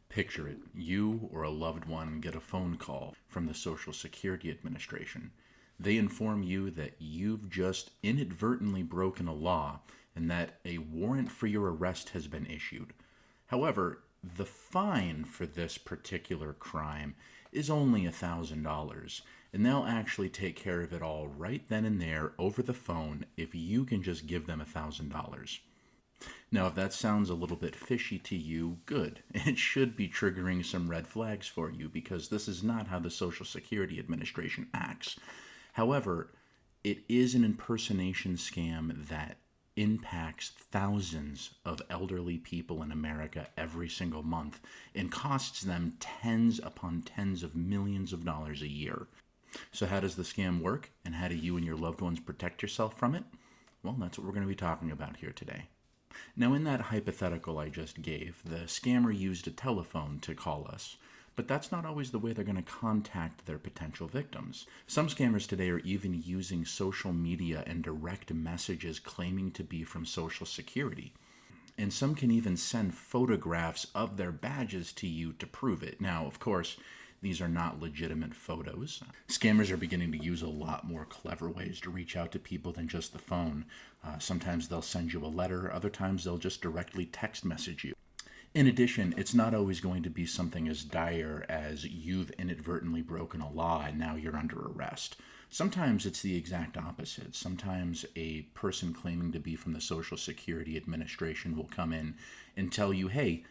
Picture it, you or a loved one get a phone call from the Social Security Administration. They inform you that you've just inadvertently broken a law and that a warrant for your arrest has been issued. However, the fine for this particular crime is only $1,000, and they'll actually take care of it all right then and there over the phone if you can just give them $1,000. Now, if that sounds a little bit fishy to you, good. It should be triggering some red flags for you because this is not how the Social Security Administration acts. However, it is an impersonation scam that impacts thousands of elderly people in America every single month and costs them tens upon tens of millions of dollars a year. So how does the scam work, and how do you and your loved ones protect yourself from it? Well, that's what we're going to be talking about here today. Now, in that hypothetical I just gave, the scammer used a telephone to call us, but that's not always the way they're going to contact their potential victims. Some scammers today are even using social media and direct messages claiming to be from Social Security. And some can even send photographs of their badges to you to prove it. Now, of course, these are not legitimate photos. Scammers are beginning to use a lot more clever ways to reach out to people than just the phone. Sometimes they'll send you a letter, other times they'll just directly text message you. In addition, it's not always going to be something as dire as you've inadvertently broken a law and now you're under arrest. Sometimes it's the exact opposite. Sometimes a person claiming to be from the Social Security Administration will come in and tell you, hey,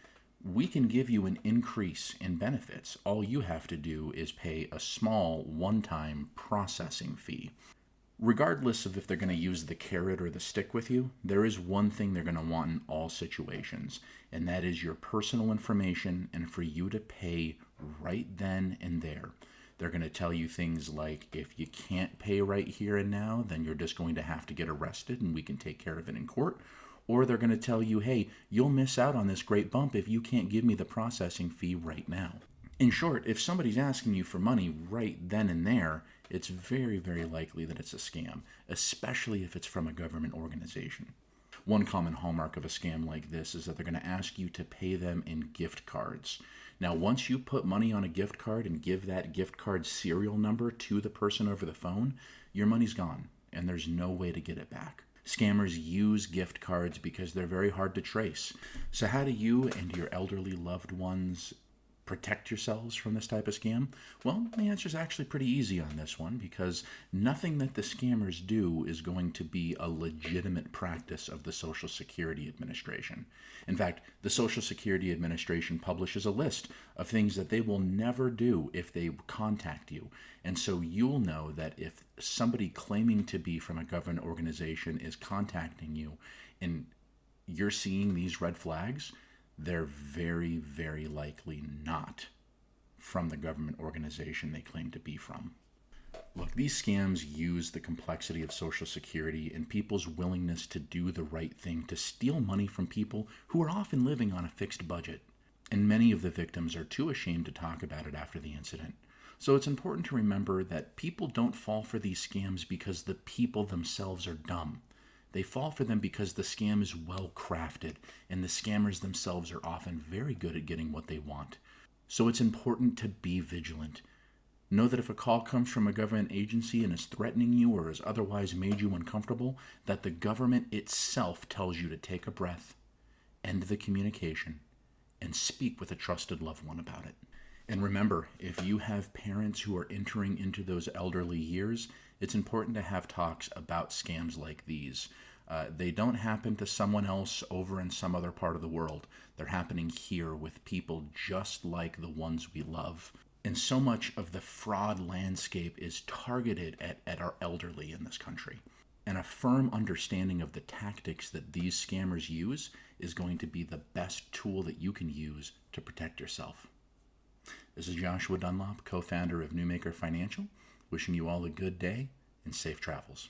we can give you an increase in benefits. All you have to do is pay a small one-time processing fee. Regardless of if they're going to use the carrot or the stick with you, there is one thing they're going to want in all situations, and that is your personal information and for you to pay right then and there. They're going to tell you things like, if you can't pay right here and now, then you're just going to have to get arrested and we can take care of it in court. Or they're going to tell you, hey, you'll miss out on this great bump if you can't give me the processing fee right now. In short, if somebody's asking you for money right then and there, it's very, very likely that it's a scam, especially if it's from a government organization. One common hallmark of a scam like this is that they're going to ask you to pay them in gift cards. Now, once you put money on a gift card and give that gift card serial number to the person over the phone, your money's gone, and there's no way to get it back. Scammers use gift cards because they're very hard to trace. So how do you and your elderly loved ones protect yourselves from this type of scam? Well, the answer is actually pretty easy on this one because nothing that the scammers do is going to be a legitimate practice of the Social Security Administration. In fact, the Social Security Administration publishes a list of things that they will never do if they contact you. And so you'll know that if somebody claiming to be from a government organization is contacting you and you're seeing these red flags, they're very, very likely not from the government organization they claim to be from. Look, these scams use the complexity of Social Security and people's willingness to do the right thing to steal money from people who are often living on a fixed budget. And many of the victims are too ashamed to talk about it after the incident. So it's important to remember that people don't fall for these scams because the people themselves are dumb. They fall for them because the scam is well crafted, and the scammers themselves are often very good at getting what they want. So it's important to be vigilant. Know that if a call comes from a government agency and is threatening you or has otherwise made you uncomfortable, that the government itself tells you to take a breath, end the communication, and speak with a trusted loved one about it. And remember, if you have parents who are entering into those elderly years, it's important to have talks about scams like these. They don't happen to someone else over in some other part of the world. They're happening here with people just like the ones we love. And so much of the fraud landscape is targeted at our elderly in this country. And a firm understanding of the tactics that these scammers use is going to be the best tool that you can use to protect yourself. This is Joshua Dunlop, co-founder of Newmaker Financial, wishing you all a good day and safe travels.